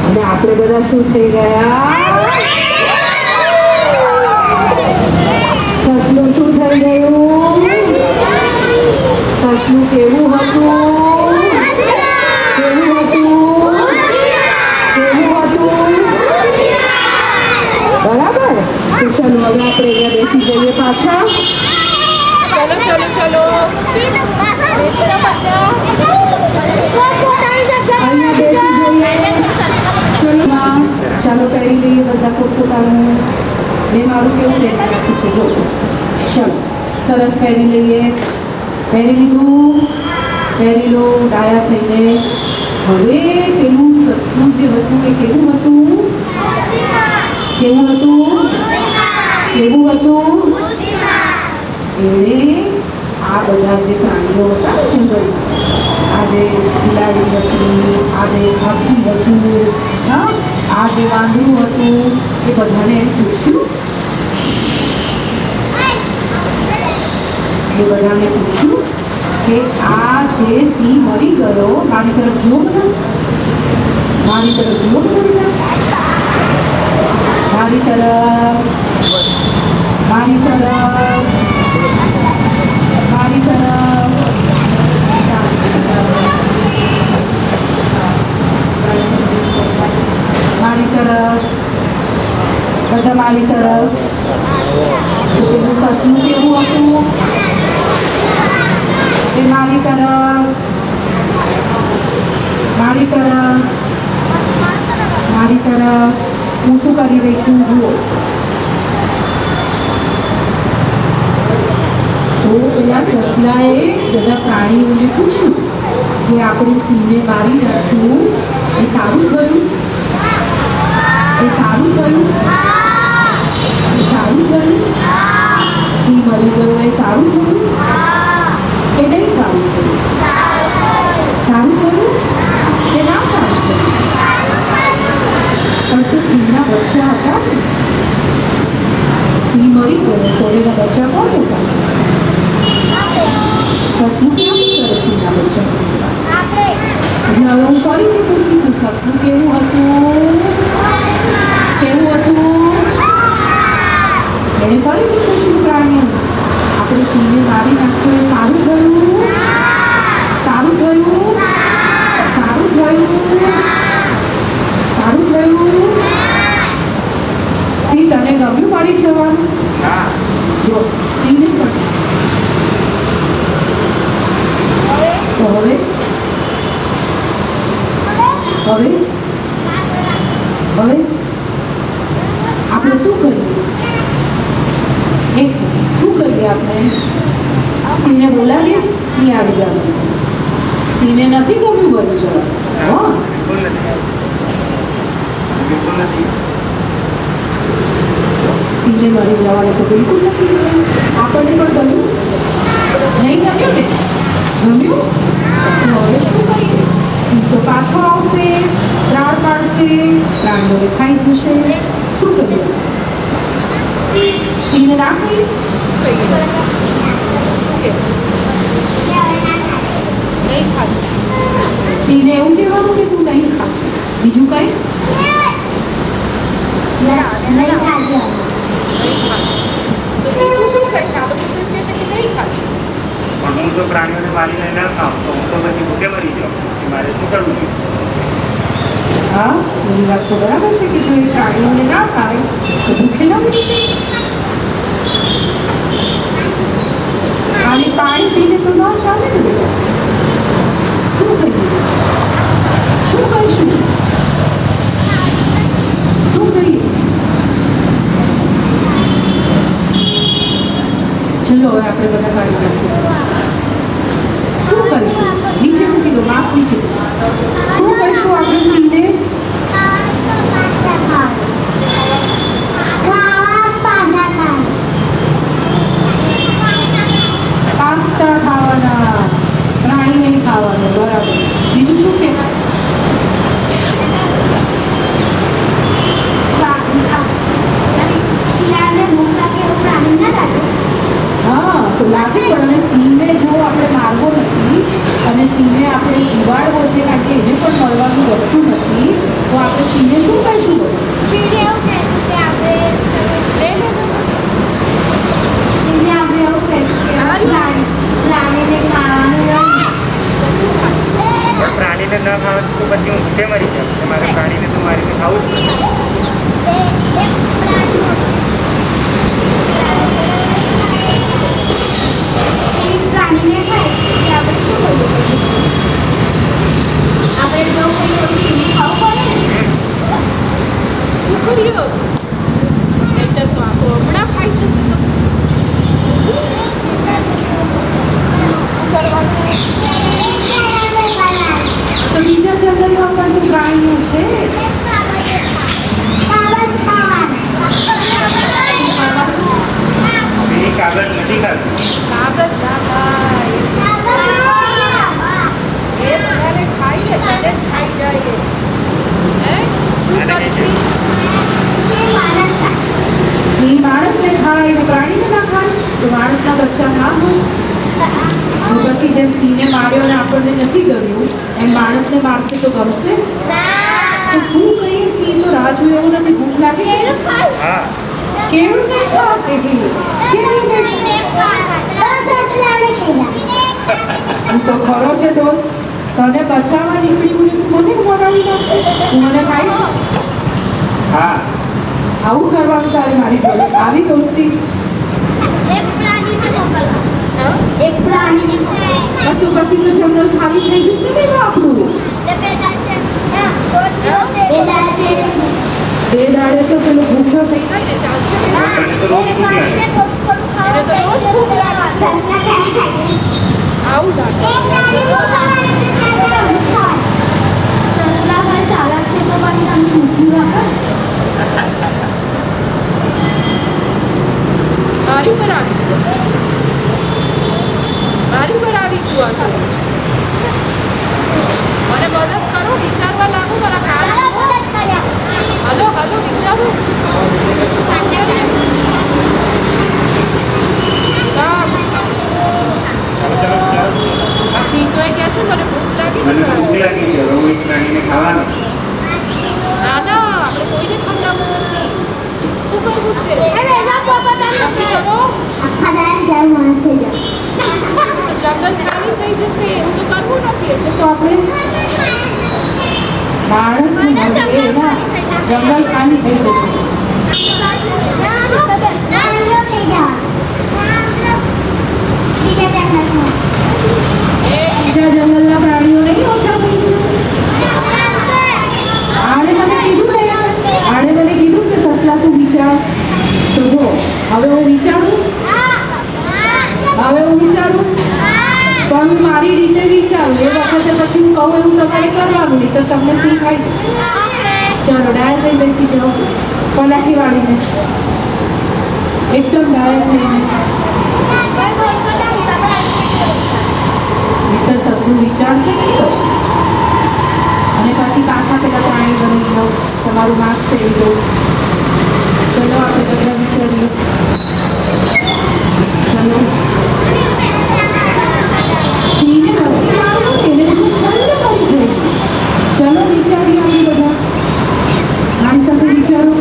અને આપણે બધા શું થઈ ગયા? સસલું શું થઈ ગયું? સસલું કેવું હતું? કેવું હતું? કેવું હતું? બરાબર. તો ચલો હવે આપણે અહીંયા બેસી જઈએ પાછા. ચલો ચલો ચલો. અહીંયા બેસી જઈએ. ચલો ચાલો પહેરી લઈએ બધા પોતપોતાનું. મેં મારું કેવું પહેરી નાખ્યું છે જો. ચલો સરસ પહેરી લઈએ. પહેરી લીધું. પહેરી લો ડાયા થઈને. હવે પેલું સસલું જે હતું એ કેવું હતું? કેવું હતું? કેવું હતું? એણે આ બધા જે પ્રાણીઓ હતા ને જંગલમાં, આ જે બિલાડી હતી, આ જે હાથી હતું, હા આ જે વાંદરું હતું, એ બધાને એમ પૂછ્યું કે આ જે સિંહ મરી ગયો, મારી તરફ જુઓ બધા, મારી તરફ જુઓ બધા, મારી તરફ, મારી તરફ, મારી તરફ, મારી તરફ, બધા મારી તરફ. તો પેલું સસલું કેવું હતું? એ મારી તરફ, મારી તરફ, મારી તરફ. હું શું કરી રહી છું જુઓ. તો પેલા સસલાએ બધા પ્રાણીઓને પૂછ્યું કે આપણે સિંહને મારી નાખ્યું એ સારું થયું, એ સારું થયું, એ સારું થયું, સિંહ મરી ગયો એ સારું થયું કે નહીં સારું થયું? સારું થયું કે ના સારું થયું? પણ તો સિંહના બચ્ચા હતા ને, સિંહ મરી ગયો તો એના બચ્ચા કોણ હતા? સસલું કેવું કરે સિંહના બચ્ચા? એટલે હવે હું ફરીથી પૂછું છું, સસલું કેવું હતું? કેવું હતું? એને ફરીથી પૂછ્યું પ્રાણીઓ, આપણે સિંહને મારી નાખ્યો એ સારું થયું? સારું થયું? સારું થયું? સારું થયું? સિંહ તને ગમ્યું મારી જવાનું? જો સિંહને પણ તો હવે હવે હવે આપણે શું કરીએ? શું કરીએ આપણે? સિંહને બોલાવીએ, સિંહ આવી જવાનું. સિંહને નથી ગમ્યું બની જવાનું. હા સિંહને મરી જવાનું તો બિલકુલ નથી ગમ્યું. આપણને પણ ગમ્યું નહીં? ગમ્યું ને? ગમ્યું? તો હવે શું કરીએ? સિંહ તો પાછો આવશે, ત્રાણ પાડશે, પ્રાણીઓને ખાઈ જશે. શું કરીએ? સિંહને ના કહીએ? સિંહને એવું કહેવાનું કે તું નહીં ખાશે. બીજું કઈ? પણ હું જો પ્રાણીઓને મારીને ન ખાઉં તો હું તો પછી ભૂખે મરી જાઉં. પછી મારે શું કરવું જોઈએ? હા એની વાત તો બરાબર છે કે જો એ પ્રાણીઓને ના ખાય તો ભૂખે ન મરી જાય. ખાલી પાણી પીને તો ન ચાલે ને બેટા. શું કરીએ? શું કરીશું? શું કરીએ? ચલો હવે આપણે બધા કાઢી નાખીએ. શું કરીશું? નીચે મૂકી દો, માસ્ક નીચે. શું કરીશું આપણે સિંહને? પાસ્તા ખાવાના, પ્રાણીને ખાવાનું. બરાબર. બીજું શું કહેવાય? હા તો લાગે પણ હવે સિંહને જો આપણે મારવો નથી અને સિંહને આપણે જીવાડવો છે કારણ કે એને પણ મળવાનું વધતું નથી તો આપણે સિંહને શું કહીશું? પણ પ્રાણીને ન ખાવ તો પછી હું ભૂખે મરી જાઉં. મારે પ્રાણીને તો મારીને ખાવું જ નથી. તો બીજા જંગલમાં પણ તો પ્રાણીઓ છે. સિંહ કાગળ નથી ખાતું. કાગજ ના ખાય. એ જેમ સિંહને માર્યો અને આપણને નથી ગમ્યું એમ માણસને મારશે તો ગમશે? તો શું કહીએ, સિંહ તો રાહ જોયો એવું નથી, ભૂખ લાગે છે? હા કેવું નહીં ખા કેવી તું તો ખરો છે દોસ્ત, તને બચાવવા નીકળી મને મરાવી નાખશે, તું મને ખાઈશ? હા આવું કરવાનું તારે મારી જોડે, આવી દોસ્તી? તો પછી તો જંગલ ખાલી થઈ જશે ને આપણું. બે દાડે તો પેલો ભૂખ્યો થઈ જાય ને, ચાલશે ને? તને તો રોજ ભૂખ લાગે. એને તો રોજ ભૂખ લાગે છે. આવું લાગે. મારી પર આવી ગયું. મારી પર આવી ગયું આ તો. મને મદદ કરો, વિચારવા લાગો, મારા કામ છે. હલો હલો વિચારો. ચાલો ચાલો આ સિંહ તો એ કહે છે મને ભૂખ લાગી મને ભૂખ છે. લાગી છે, હવે હું એક પ્રાણીને ખાવાનું. ના ના, આપણે કોઈને ખવડાવવું નથી. શું કરવું છે? નક્કી કરો. તો જંગલ ખાલી થઈ જશે, એવું તો કરવું નથી. એટલે તો આપણે માણસ જંગલ ખાલી થઈ જશે. એ બીજા જંગલના પ્રાણીઓ નહીં ઓછા થઈ ગયા. આણે મને કીધું કે સસલા તું વિચાર. તો જો હવે હું વિચારું, પણ હું મારી રીતે વિચારું. એ વખતે પછી હું કહું એવું તમારે કરવાનું, નહીં તો તમને શીખાય. ચલો ડાયર થઈ બેસી જાઓ, પલાઠી વાળીને એકદમ ડાયર થઈને. મિત્ર સસલું વિચારશે નહીં કરશે, અને પછી પાછા પેલા પ્રાણી બની જાઓ, તમારું માસ્ક પહેરી દો. ચલો આપણે બધા વિચારીએ. ચલો સિંહને મસ્તી મારો, એને બધું ઠંડ પડી જાય. ચલો વિચારીએ આપણે બધા, મારી સાથે વિચારો.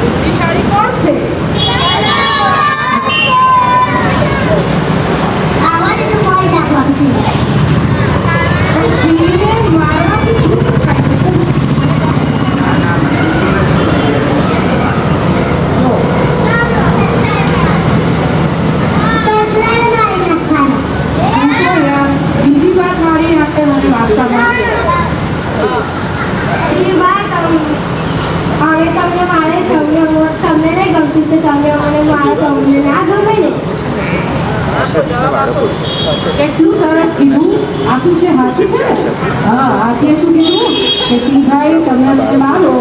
બુદ્ધિશાળી કોણ છે? સિંહને મારવાથી શું થાય છે? બીજી વાર મારી આપણે મને વાર્તા કેટલું સરસ કીધું. આ શું છે? હાથી છે? હા, હાથીએ શું કીધું કે સિંહભાઈ તમે અમને મારો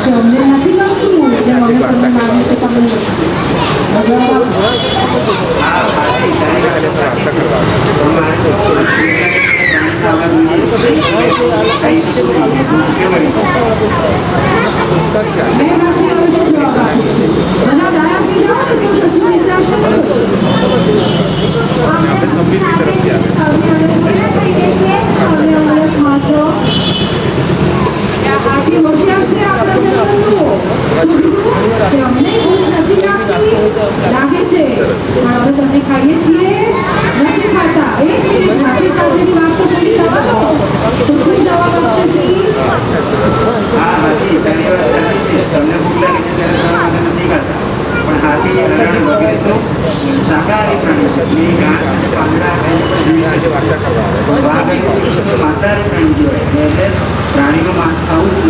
કે અમને નથી ગમતું, જેમ અમે તમને મારીએ તો તમને મેં નથી હવે શું જવાબ આપ્યો? બધા દાયા પી જાઓ ને તો જશું વિચારશે નહીં. હાથી હોશિયાર છે આપણા જંગલનો. કે અમને ભૂખ નથી લાગતી, લાગે છે પણ હવે તમને ખાઈએ છીએ, નથી ખાતા. એક મિનિટ, હાથી સાથેની વાત તો પૂરી થવા દો. તો શું જવાબ આપશે સિંહ? હા હાથી ઘણી વાર સાચી છે, તમને ભૂખ લાગે છે ત્યારે તમે મને નથી ખાતા, પણ હાથી હરણ વગેરે તો શાકાહારી પ્રાણી છે. એ ઘાસ અને પાંદડા ખાઈને પણ જીવી શકે. વાઘ અને સિંહ તો માંસાહારી પ્રાણી કહેવાય, એટલે પ્રાણીનું માંસ ખાવું જ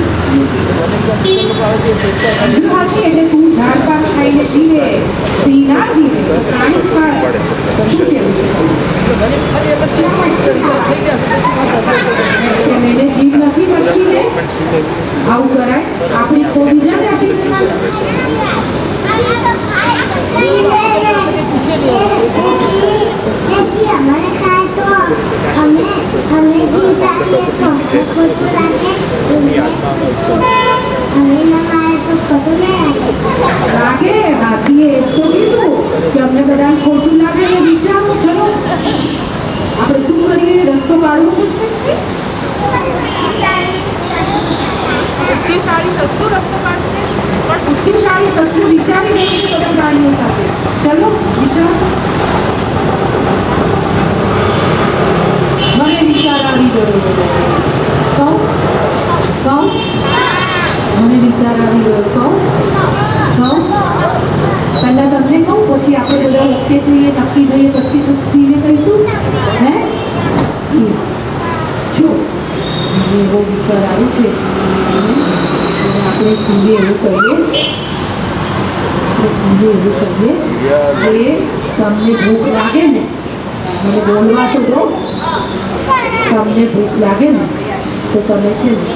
સમજુ હાથી? એટલે તું ઝાડ પાક ખાઈને જીવે, સિંહ ના જીવે, તો પ્રાણી જ ખાય. શું કહેવું છે? કેમ એને જીભ નથી બચીને આવું કરાય? આપણી ખો બીજાને આપી લાગે ખોટું લાગે ને વિચારો. ચલો આપણે શું કરીએ? રસ્તો કાઢવો પડશે. બુદ્ધિશાળી સસ્તો રસ્તો કાઢશે. પણ બુદ્ધિશાળી સસલું વિચારી રહ્યું છે બધા પ્રાણીઓ સાથે. ચલો વિચારો. મને વિચાર આવી ગયો. કહું મને વિચાર આવી ગયો. કહું પહેલા તમને કહું, પછી આપણે બધા ઓકે થઈએ, નક્કી થઈએ, પછી સુખીને કહીશું. હે જો મને એવો વિચાર આવ્યો છે. આપણે સીધે એવું કરીએ કે તમને ભૂખ લાગે ને, મને બોલવા તો દો. તમને ભૂખ લાગે ને તો તમે છે ને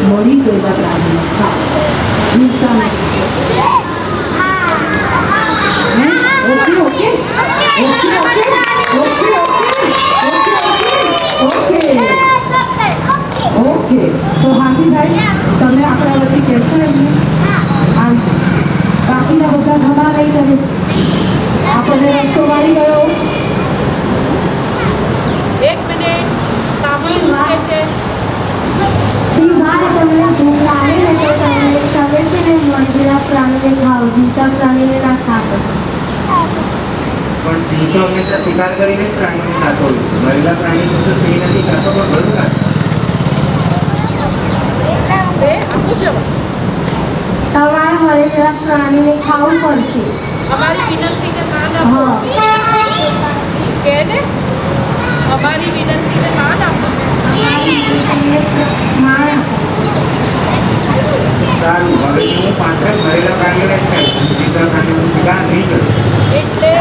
મળી ગયેલા પ્રાણીઓ ખાઓ, જીવતા નથી. Okay okay okay okay okay okay. તો હાથીભાઈ તમે આપણા વચ્ચે કહેશો એમને આવી બાકીના બધા ઘણા લઈ તમે આપણને રસ્તો મળી ગયો. એક મિનિટ સાંભળો શું કહે છે. તમને ભૂખ લાગે ને તો તમે છે ને મરેલા પ્રાણીને ખાઓ, જીવતા પ્રાણીને ના ખાઓ. પણ સિંહ તો હંમેશા શિકાર કરીને જ પ્રાણીને ખાતો હોય છે. મરેલા પ્રાણીનું તો સિંહ નથી ખાતો, પણ ઘણું ખાતો. બે આપું જવાબ. તમારે મરેલા પ્રાણીને ખાવું પડશે. અમારી વિનંતીને માન આપો. કે ને અમારી વિનંતીને માન આપો. સારું, હવે હું પાછળ મરેલા પ્રાણીઓને જ ખાઈશ. જીવતા પ્રાણીઓનું શિકાર નહીં કરું. એટલે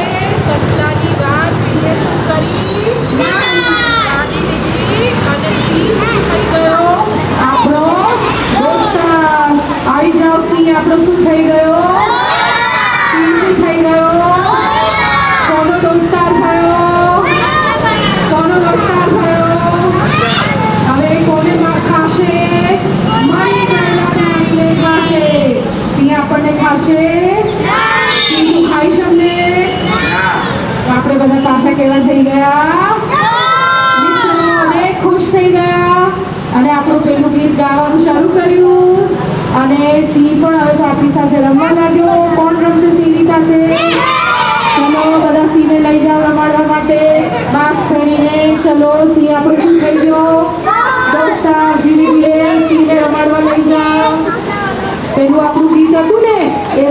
સસલાની વાત સિંહે શું કરી? ગાડી લીધી અને સિંહ શું થઈ ગયો? આપણો દોસ્તાર આવી જાઓ. સિંહ આપણો શું થઈ ગયો? સિંહ શું થઈ ગયો? કોનો દોસ્તાર થયો? કોનો દોસ્તાર થયો? હવે કોને માર ખાશે? મરી ગયેલા પ્રાણીને ખાશે. સિંહ આપણને ખાશે? સિંહ તું ખાઈશ અમને? તો આપણે બધા પાછા કેવા થઈ ગયા? મિત્રો અને ખુશ થઈ ગયા અને આપણું પેલું ગીત ગાવાનું શરૂ કર્યું. અને સિંહ પણ હવે તો આપણી સાથે રમવા લાગ્યો. કોણ રમશે સિંહની સાથે? ચલો બધા સિંહને લઈ જાઓ રમાડવા માટે. બાસ કરીને ચલો. સિંહ આપણું શું થઈ ગયો? દોસ્તાર. ધીરે ધીરે સિંહને રમાડવા લઈ જાઓ. પેલું આપણું ગીત હતું ને એ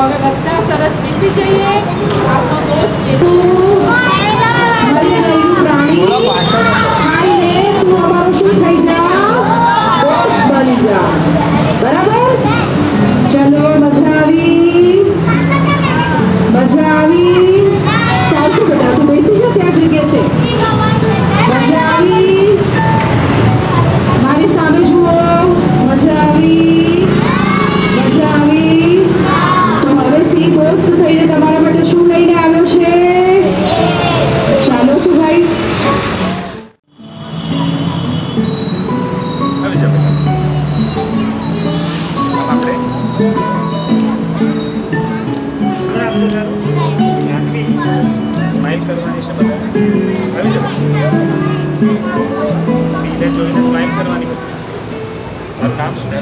હવે બધા સરસ બેસી જઈએ. આપણો દોસ્ત જેઠું મારી શરીરનું પ્રાણી ખાઈને તું અમારો શું થઈ જા દોસ્ત બની જા બરાબર ચલો મજા આવી ચાલશું બેટા તું બેસી જા ત્યાં જગ્યા છે મજા આવી મારી સામે જુઓ મજા આવી તો હવે સી દોસ્ત થઈને તમારા માટે શું લઈને આવ્યો છે ચાલો તું ભાઈ સ્માઇલ કરવાની છે બધા આવી જાઓ સીધે જોઈને સ્માઇલ કરવાની બધી તારું નામ શું છે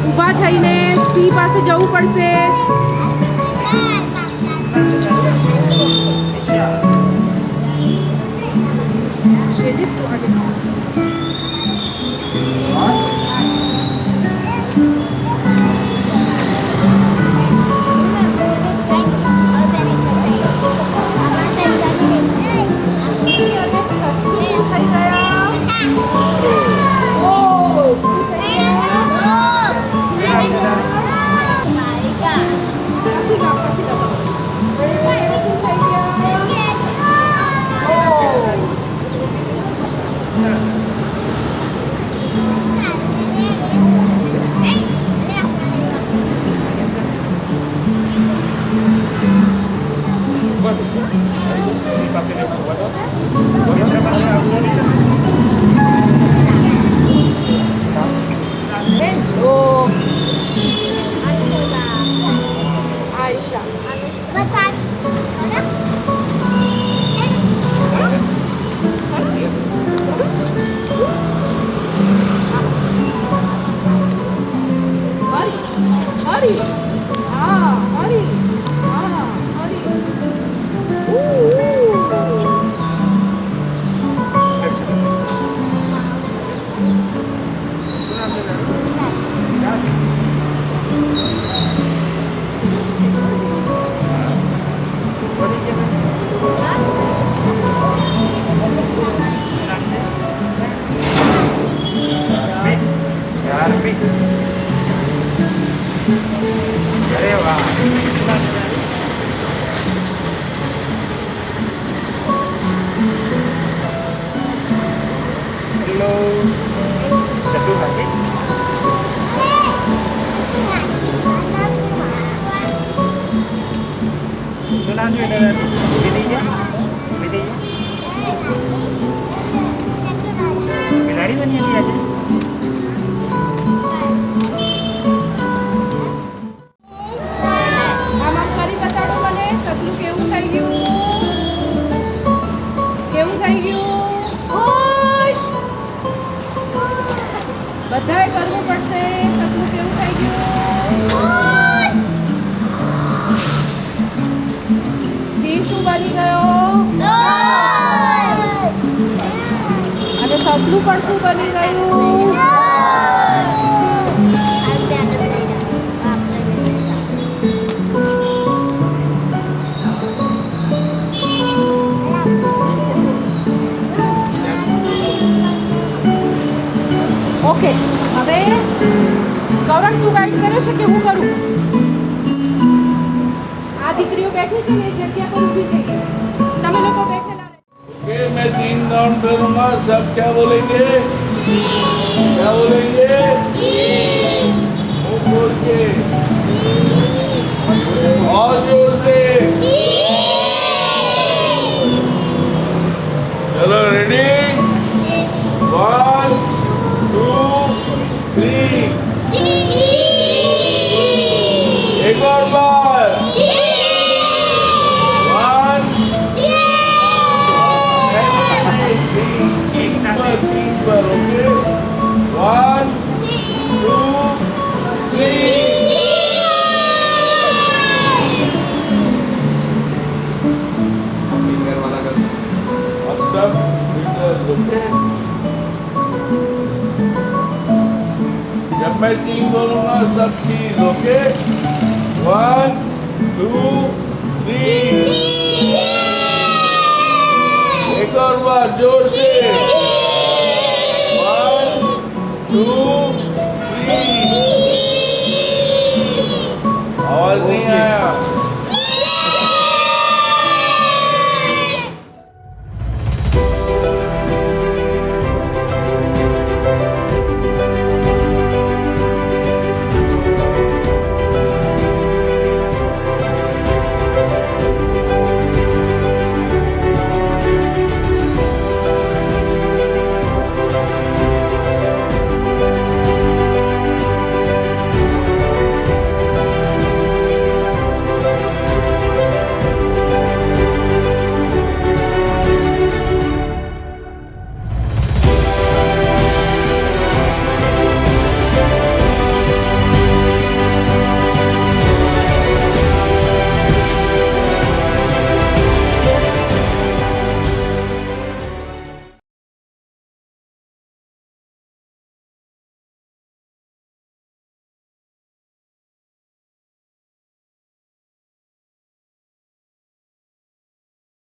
ઊભા થઈને સી પાસે જવું પડશે. શ્રેજીત તું આગળ. અરે વાહ હેલો ચટુ ભાઈ શું નામ છે વિધિ બિલાડી બની હતી આજે બધાએ કરવું પડશે. સસલું કેવું થઈ ગયું? સિંહ શું બની ગયો? અને સસલું પણ શું બની ગયું? ઓકે હવે ગૌરવ તું ગાઈડ કરે છે કે હું કરું? આ દીકરીઓ બેઠી છે ને એ જગ્યા પર ઊભી થઈ છે. તમે લોકો બેઠેલા मैं 3 राउंड करूंगा सब क्या बोलेंगे क्या बोलेंगे मुंह खोल के और जोर से चलो रेडी 1 2 3 एक और बार 1 एक साथ 3 पर ओके 1 2 3 फिंगर वाला कर अब सब फिंगर्स ओके जब मैं 3 बोलूंगा सब चीज ओके 1 2 3 एक और बार जोर से 1 2 3 आवाज नहीं आया